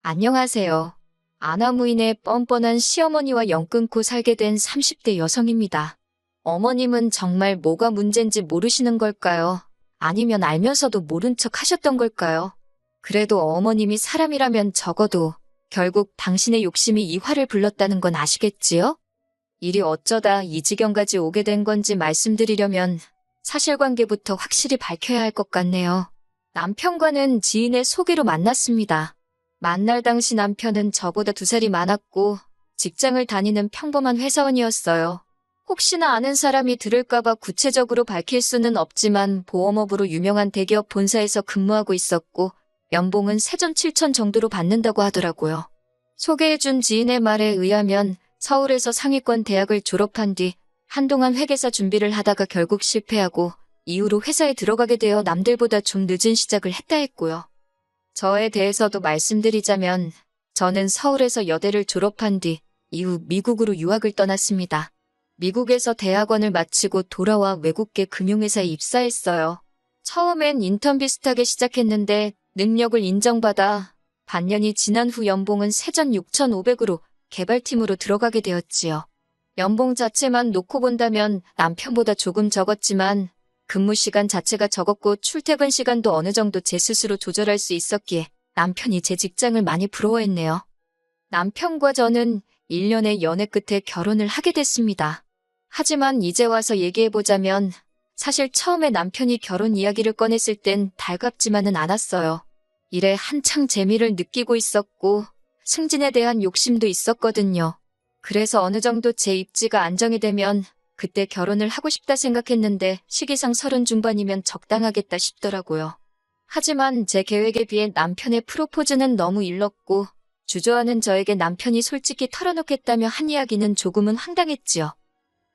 안녕하세요. 아나무인의 뻔뻔한 시어머니와 연 끊고 살게 된 30대 여성입니다. 어머님은 정말 뭐가 문제인지 모르시는 걸까요? 아니면 알면서도 모른 척 하셨던 걸까요? 그래도 어머님이 사람이라면 적어도 결국 당신의 욕심이 이 화를 불렀다는 건 아시겠지요? 일이 어쩌다 이 지경까지 오게 된 건지 말씀드리려면 사실관계부터 확실히 밝혀야 할 것 같네요. 남편과는 지인의 소개로 만났습니다. 만날 당시 남편은 저보다 2살이 많았고 직장을 다니는 평범한 회사원이었어요. 혹시나 아는 사람이 들을까봐 구체적으로 밝힐 수는 없지만 보험업으로 유명한 대기업 본사에서 근무하고 있었고 연봉은 세전 7천 정도로 받는다고 하더라고요. 소개해준 지인의 말에 의하면 서울에서 상위권 대학을 졸업한 뒤 한동안 회계사 준비를 하다가 결국 실패하고 이후로 회사에 들어가게 되어 남들보다 좀 늦은 시작을 했다 했고요. 저에 대해서도 말씀드리자면 저는 서울에서 여대를 졸업한 뒤 이후 미국으로 유학을 떠났습니다. 미국에서 대학원을 마치고 돌아와 외국계 금융회사에 입사했어요. 처음엔 인턴 비슷하게 시작했는데 능력을 인정받아 반년이 지난 후 연봉은 세전 6,500으로 개발팀으로 들어가게 되었지요. 연봉 자체만 놓고 본다면 남편보다 조금 적었지만 근무 시간 자체가 적었고 출퇴근 시간도 어느 정도 제 스스로 조절할 수 있었기에 남편이 제 직장을 많이 부러워했네요. 남편과 저는 1년의 연애 끝에 결혼을 하게 됐습니다. 하지만 이제 와서 얘기해보자면 사실 처음에 남편이 결혼 이야기를 꺼냈을 땐 달갑지만은 않았어요. 일에 한창 재미를 느끼고 있었고 승진에 대한 욕심도 있었거든요. 그래서 어느 정도 제 입지가 안정이 되면 그때 결혼을 하고 싶다 생각했는데 시기상 30 중반이면 적당하겠다 싶더라고요. 하지만 제 계획에 비해 남편의 프로포즈는 너무 일렀고 주저하는 저에게 남편이 솔직히 털어놓겠다며 한 이야기는 조금은 황당했지요.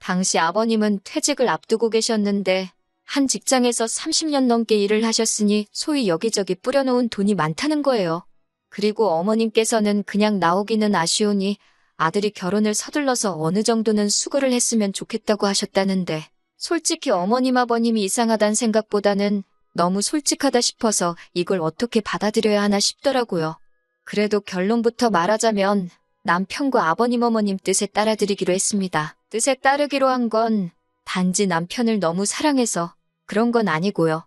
당시 아버님은 퇴직을 앞두고 계셨는데 한 직장에서 30년 넘게 일을 하셨으니 소위 여기저기 뿌려놓은 돈이 많다는 거예요. 그리고 어머님께서는 그냥 나오기는 아쉬우니 아들이 결혼을 서둘러서 어느 정도는 수고를 했으면 좋겠다고 하셨다는데 솔직히 어머님 아버님이 이상하단 생각보다는 너무 솔직하다 싶어서 이걸 어떻게 받아들여야 하나 싶더라고요. 그래도 결론부터 말하자면 남편과 아버님 어머님 뜻에 따라드리기로 했습니다. 뜻에 따르기로 한 건 단지 남편을 너무 사랑해서 그런 건 아니고요.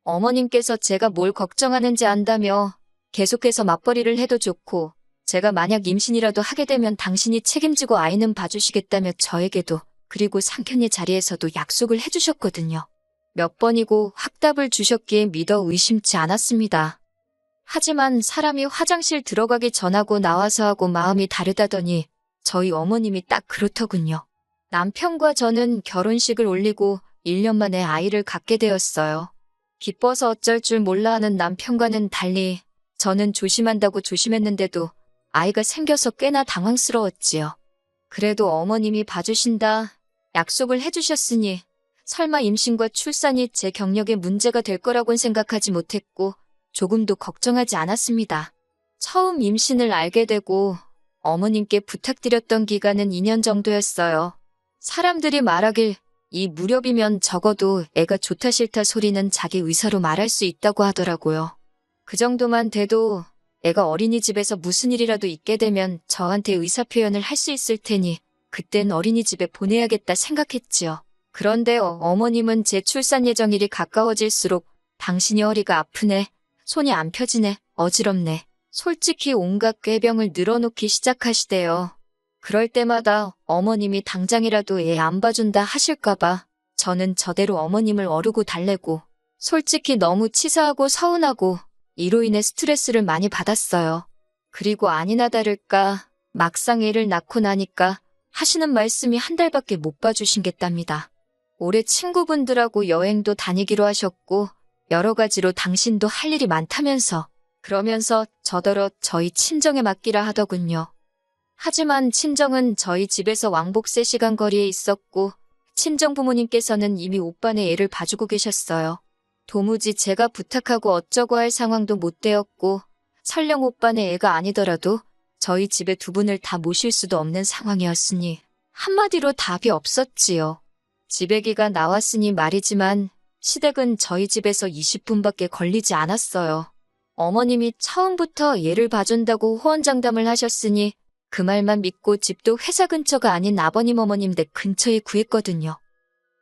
어머님께서 제가 뭘 걱정하는지 안다며 계속해서 맞벌이를 해도 좋고 제가 만약 임신이라도 하게 되면 당신이 책임지고 아이는 봐주시겠다며 저에게도 그리고 상견례 자리에서도 약속을 해주셨거든요. 몇 번이고 확답을 주셨기에 믿어 의심치 않았습니다. 하지만 사람이 화장실 들어가기 전하고 나와서 하고 마음이 다르다더니 저희 어머님이 딱 그렇더군요. 남편과 저는 결혼식을 올리고 1년 만에 아이를 갖게 되었어요. 기뻐서 어쩔 줄 몰라 하는 남편과는 달리 저는 조심한다고 조심했는데도 아이가 생겨서 꽤나 당황스러웠지요. 그래도 어머님이 봐주신다 약속을 해주셨으니 설마 임신과 출산이 제 경력에 문제가 될 거라고는 생각하지 못했고 조금도 걱정하지 않았습니다. 처음 임신을 알게 되고 어머님께 부탁드렸던 기간은 2년 정도였어요. 사람들이 말하길 이 무렵이면 적어도 애가 좋다 싫다 소리는 자기 의사로 말할 수 있다고 하더라고요. 그 정도만 돼도 애가 어린이집에서 무슨 일이라도 있게 되면 저한테 의사표현을 할 수 있을 테니 그땐 어린이집에 보내야겠다 생각했지요. 그런데 어머님은 제 출산 예정일이 가까워질수록 당신이 허리가 아프네, 손이 안 펴지네, 어지럽네. 솔직히 온갖 꾀병을 늘어놓기 시작하시대요. 그럴 때마다 어머님이 당장이라도 애 안 봐준다 하실까봐 저는 저대로 어머님을 어르고 달래고 솔직히 너무 치사하고 서운하고 이로 인해 스트레스를 많이 받았어요. 그리고 아니나 다를까 막상 애를 낳고 나니까 하시는 말씀이 한 달밖에 못 봐주신겠답니다. 올해 친구분들하고 여행도 다니기로 하셨고 여러 가지로 당신도 할 일이 많다면서 그러면서 저더러 저희 친정에 맡기라 하더군요. 하지만 친정은 저희 집에서 왕복 3시간 거리에 있었고 친정 부모님께서는 이미 오빠네 애를 봐주고 계셨어요. 도무지 제가 부탁하고 어쩌고 할 상황도 못 되었고 설령 오빠네 애가 아니더라도 저희 집에 2분을 다 모실 수도 없는 상황이었으니 한마디로 답이 없었지요. 집애기가 나왔으니 말이지만 시댁은 저희 집에서 20분밖에 걸리지 않았어요. 어머님이 처음부터 얘를 봐준다고 호언장담을 하셨으니 그 말만 믿고 집도 회사 근처가 아닌 아버님 어머님 댁 근처에 구했거든요.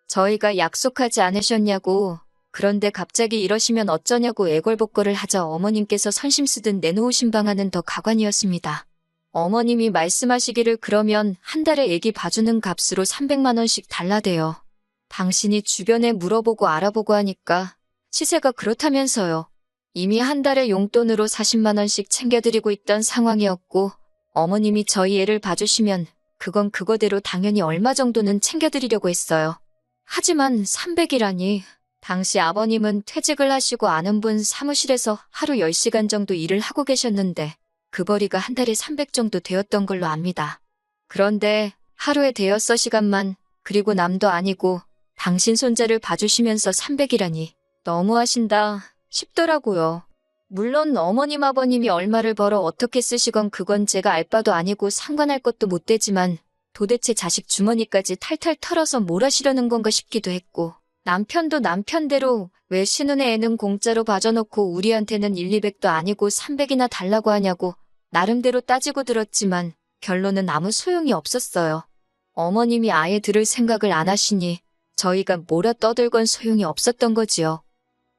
저희가 약속하지 않으셨냐고, 그런데 갑자기 이러시면 어쩌냐고 애걸복걸을 하자 어머님께서 선심 쓰듯 내놓으신 방안은 더 가관이었습니다. 어머님이 말씀하시기를 그러면 한 달에 애기 봐주는 값으로 300만 원씩 달라대요. 당신이 주변에 물어보고 알아보고 하니까 시세가 그렇다면서요. 이미 한 달에 용돈으로 40만 원씩 챙겨드리고 있던 상황이었고 어머님이 저희 애를 봐주시면 그건 그거대로 당연히 얼마 정도는 챙겨드리려고 했어요. 하지만 300이라니 당시 아버님은 퇴직을 하시고 아는 분 사무실에서 하루 10시간 정도 일을 하고 계셨는데 그 벌이가 한 달에 300 정도 되었던 걸로 압니다. 그런데 하루에 대여섯 시간만 그리고 남도 아니고 당신 손자를 봐주시면서 300이라니 너무하신다 싶더라고요. 물론 어머님 아버님이 얼마를 벌어 어떻게 쓰시건 그건 제가 알 바도 아니고 상관할 것도 못 되지만 도대체 자식 주머니까지 탈탈 털어서 뭘 하시려는 건가 싶기도 했고 남편도 남편대로 왜 신혼의 애는 공짜로 봐줘놓고 우리한테는 1, 200도 아니고 300이나 달라고 하냐고 나름대로 따지고 들었지만 결론은 아무 소용이 없었어요. 어머님이 아예 들을 생각을 안 하시니 저희가 뭐라 떠들건 소용이 없었던 거지요.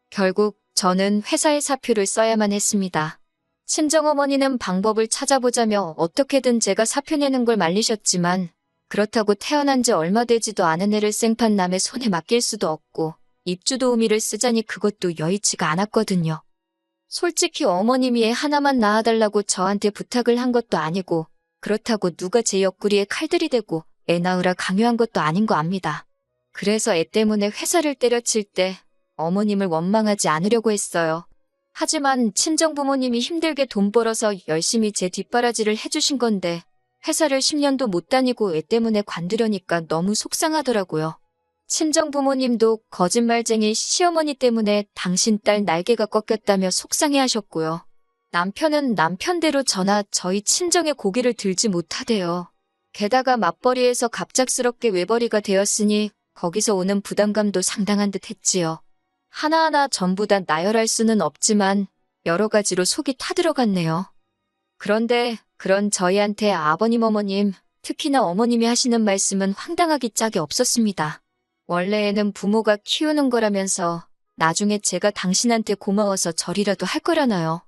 결국 저는 회사에 사표를 써야만 했습니다. 친정어머니는 방법을 찾아보자며 어떻게든 제가 사표 내는 걸 말리셨지만 그렇다고 태어난 지 얼마 되지도 않은 애를 생판 남의 손에 맡길 수도 없고 입주도우미를 쓰자니 그것도 여의치가 않았거든요. 솔직히 어머님이 애 하나만 낳아달라고 저한테 부탁을 한 것도 아니고 그렇다고 누가 제 옆구리에 칼들이 대고 애 낳으라 강요한 것도 아닌 거 압니다. 그래서 애 때문에 회사를 때려칠 때 어머님을 원망하지 않으려고 했어요. 하지만 친정부모님이 힘들게 돈 벌어서 열심히 제 뒷바라지를 해주신 건데 회사를 10년도 못 다니고 애 때문에 관두려니까 너무 속상하더라고요. 친정부모님도 거짓말쟁이 시어머니 때문에 당신 딸 날개가 꺾였다며 속상해하셨고요. 남편은 남편대로 저나 저희 친정의 고기를 들지 못하대요. 게다가 맞벌이에서 갑작스럽게 외벌이가 되었으니 거기서 오는 부담감도 상당한 듯 했지요. 하나하나 전부 다 나열할 수는 없지만 여러 가지로 속이 타들어갔네요. 그런데 그런 저희한테 아버님 어머님, 특히나 어머님이 하시는 말씀은 황당하기 짝이 없었습니다. 원래는 부모가 키우는 거라면서 나중에 제가 당신한테 고마워서 절이라도 할 거라나요.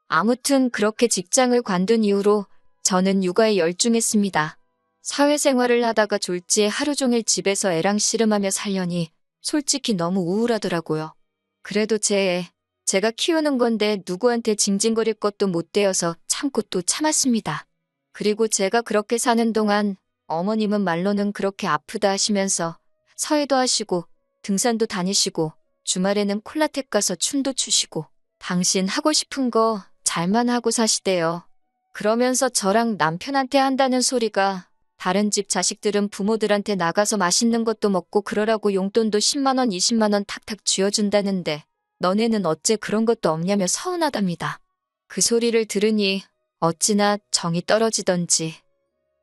아무튼 그렇게 직장을 관둔 이후로 저는 육아에 열중했습니다. 사회생활을 하다가 졸지에 하루 종일 집에서 애랑 씨름하며 살려니 솔직히 너무 우울하더라고요. 그래도 제가 키우는 건데 누구한테 징징거릴 것도 못 되어서 참고 또 참았습니다. 그리고 제가 그렇게 사는 동안 어머님은 말로는 그렇게 아프다 하시면서 서해도 하시고 등산도 다니시고 주말에는 콜라텍 가서 춤도 추시고 당신 하고 싶은 거 잘만 하고 사시대요. 그러면서 저랑 남편한테 한다는 소리가 다른 집 자식들은 부모들한테 나가서 맛있는 것도 먹고 그러라고 용돈도 10만 원, 20만 원 탁탁 쥐어준다는데 너네는 어째 그런 것도 없냐며 서운하답니다. 그 소리를 들으니 어찌나 정이 떨어지던지.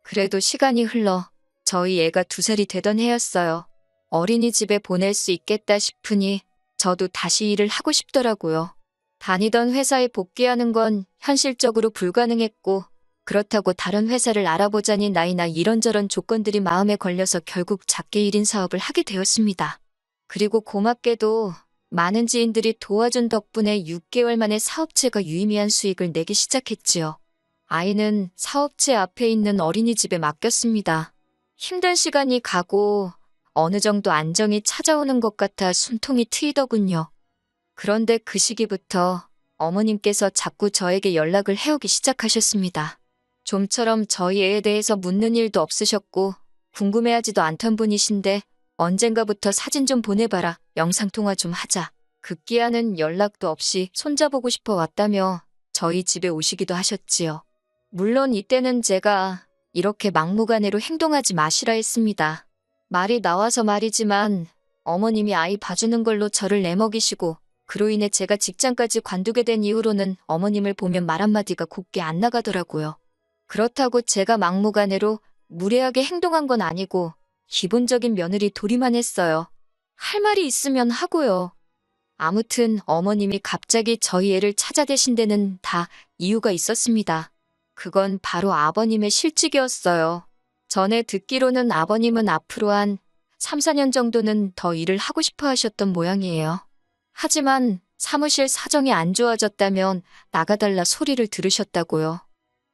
그래도 시간이 흘러 저희 애가 2살이 되던 해였어요. 어린이집에 보낼 수 있겠다 싶으니 저도 다시 일을 하고 싶더라고요. 다니던 회사에 복귀하는 건 현실적으로 불가능했고 그렇다고 다른 회사를 알아보자니 나이나 이런저런 조건들이 마음에 걸려서 결국 작게 1인 사업을 하게 되었습니다. 그리고 고맙게도 많은 지인들이 도와준 덕분에 6개월 만에 사업체가 유의미한 수익을 내기 시작했지요. 아이는 사업체 앞에 있는 어린이집에 맡겼습니다. 힘든 시간이 가고 어느 정도 안정이 찾아오는 것 같아 숨통이 트이더군요. 그런데 그 시기부터 어머님께서 자꾸 저에게 연락을 해오기 시작하셨습니다. 좀처럼 저희 애에 대해서 묻는 일도 없으셨고 궁금해하지도 않던 분이신데 언젠가부터 사진 좀 보내봐라, 영상통화 좀 하자. 급기야는 연락도 없이 손자보고 싶어 왔다며 저희 집에 오시기도 하셨지요. 물론 이때는 제가 이렇게 막무가내로 행동하지 마시라 했습니다. 말이 나와서 말이지만 어머님이 아이 봐주는 걸로 저를 내먹이시고 그로 인해 제가 직장까지 관두게 된 이후로는 어머님을 보면 말 한마디가 곱게 안 나가더라고요. 그렇다고 제가 막무가내로 무례하게 행동한 건 아니고 기본적인 며느리 도리만 했어요. 할 말이 있으면 하고요. 아무튼 어머님이 갑자기 저희 애를 찾아대신 데는 다 이유가 있었습니다. 그건 바로 아버님의 실직이었어요. 전에 듣기로는 아버님은 앞으로 한 3, 4년 정도는 더 일을 하고 싶어 하셨던 모양이에요. 하지만 사무실 사정이 안 좋아졌다면 나가달라 소리를 들으셨다고요.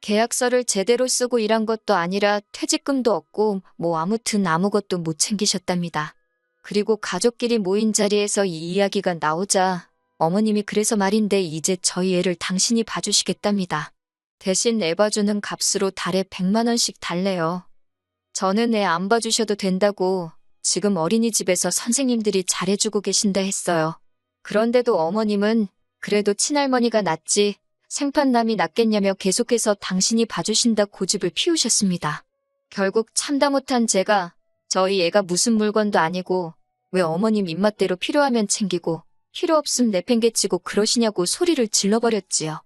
계약서를 제대로 쓰고 일한 것도 아니라 퇴직금도 없고 뭐 아무튼 아무것도 못 챙기셨답니다. 그리고 가족끼리 모인 자리에서 이 이야기가 나오자 어머님이 그래서 말인데 이제 저희 애를 당신이 봐주시겠답니다. 대신 애 봐주는 값으로 달에 100만 원씩 달래요. 저는 애 안 봐주셔도 된다고 지금 어린이집에서 선생님들이 잘해주고 계신다 했어요. 그런데도 어머님은 그래도 친할머니가 낫지 생판남이 낫겠냐며 계속해서 당신이 봐주신다 고집을 피우셨습니다. 결국 참다 못한 제가 저희 애가 무슨 물건도 아니고 왜 어머님 입맛대로 필요하면 챙기고 필요 없음 내팽개치고 그러시냐고 소리를 질러버렸지요.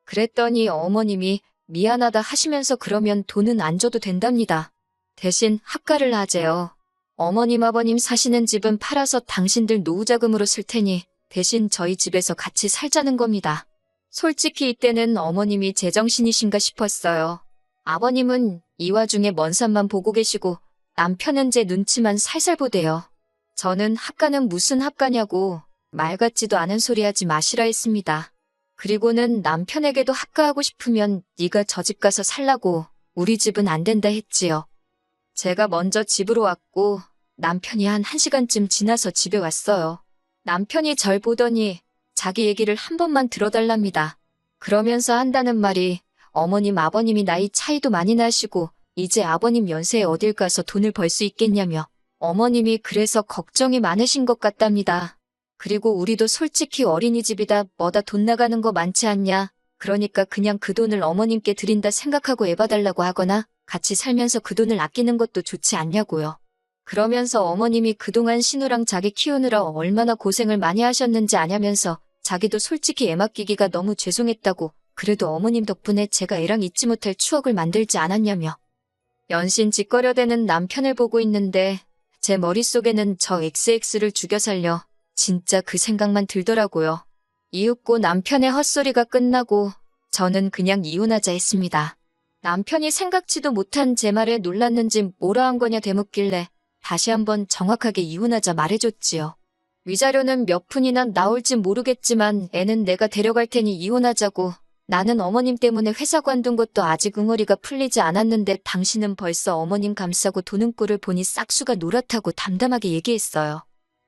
그랬더니 어머님이 미안하다 하시면서 그러면 돈은 안 줘도 된답니다. 대신 학가를 하재요. 어머님 아버님 사시는 집은 팔아서 당신들 노후자금으로 쓸 테니 대신 저희 집에서 같이 살자는 겁니다. 솔직히 이때는 어머님이 제정신이신가 싶었어요. 아버님은 이 와중에 먼 산만 보고 계시고 남편은 제 눈치만 살살 보대요. 저는 학가는 무슨 학가냐고 말 같지도 않은 소리 하지 마시라 했습니다. 그리고는 남편에게도 학가하고 싶으면 네가 저 집 가서 살라고 우리 집은 안 된다 했지요. 제가 먼저 집으로 왔고 남편이 한 1시간쯤 지나서 집에 왔어요. 남편이 절 보더니 자기 얘기를 한 번만 들어달랍니다. 그러면서 한다는 말이 어머님 아버님이 나이 차이도 많이 나시고 이제 아버님 연세에 어딜 가서 돈을 벌 수 있겠냐며 어머님이 그래서 걱정이 많으신 것 같답니다. 그리고 우리도 솔직히 어린이집이다 뭐다 돈 나가는 거 많지 않냐. 그러니까 그냥 그 돈을 어머님께 드린다 생각하고 애 봐달라고 하거나 같이 살면서 그 돈을 아끼는 것도 좋지 않냐고요. 그러면서 어머님이 그동안 신우랑 자기 키우느라 얼마나 고생을 많이 하셨는지 아냐면서 자기도 솔직히 애 맡기기가 너무 죄송했다고 그래도 어머님 덕분에 제가 애랑 잊지 못할 추억을 만들지 않았냐며 연신 짓거려대는 남편을 보고 있는데 제 머릿속에는 저 XX를 죽여 살려 진짜 그 생각만 들더라고요. 이윽고 남편의 헛소리가 끝나고 저는 그냥 이혼하자 했습니다. 남편이 생각지도 못한 제 말에 놀랐는지 뭐라 한 거냐 되묻길래 다시 한번 정확하게 이혼하자 말해줬지요. 위자료는 몇 푼이나 나올진 모르겠지만 애는 내가 데려갈 테니 이혼하자고 나는 어머님 때문에 회사 관둔 것도 아직 응어리가 풀리지 않았는데 당신은 벌써 어머님 감싸고 도는 꼴을 보니 싹수가 노랗다고 담담하게 얘기했어요.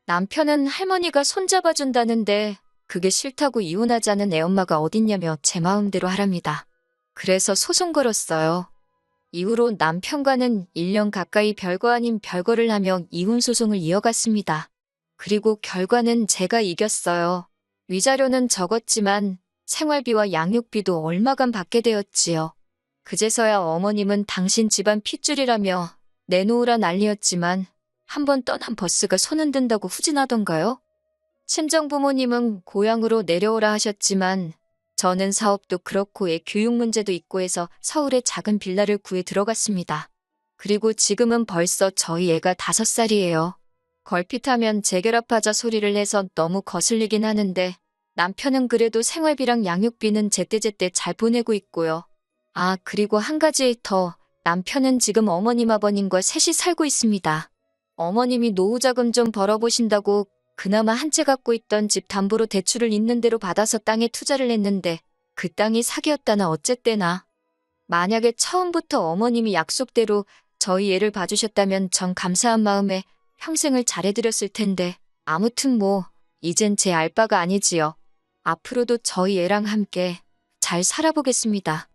남편은 할머니가 손잡아준다는데 그게 싫다고 이혼하자는 애엄마가 어딨냐며 제 마음대로 하랍니다. 그래서 소송 걸었어요. 이후로 남편과는 1년 가까이 별거 아닌 별거를 하며 이혼 소송을 이어갔습니다. 그리고 결과는 제가 이겼어요. 위자료는 적었지만 생활비와 양육비도 얼마간 받게 되었지요. 그제서야 어머님은 당신 집안 핏줄이라며 내놓으라 난리였지만 한 번 떠난 버스가 손은 든다고 후진하던가요? 친정부모님은 고향으로 내려오라 하셨지만 저는 사업도 그렇고 애 교육 문제도 있고 해서 서울에 작은 빌라를 구해 들어갔습니다. 그리고 지금은 벌써 저희 애가 5살이에요. 걸핏하면 재결합하자 소리를 해서 너무 거슬리긴 하는데 남편은 그래도 생활비랑 양육비는 제때제때 잘 보내고 있고요. 아, 그리고 한 가지 더. 남편은 지금 어머님 아버님과 셋이 살고 있습니다. 어머님이 노후자금 좀 벌어보신다고 그나마 한 채 갖고 있던 집 담보로 대출을 있는 대로 받아서 땅에 투자를 했는데 그 땅이 사기였다나 어쨌대나. 만약에 처음부터 어머님이 약속대로 저희 애를 봐주셨다면 전 감사한 마음에 평생을 잘해드렸을 텐데 아무튼 뭐 이젠 제 알바가 아니지요. 앞으로도 저희 애랑 함께 잘 살아보겠습니다.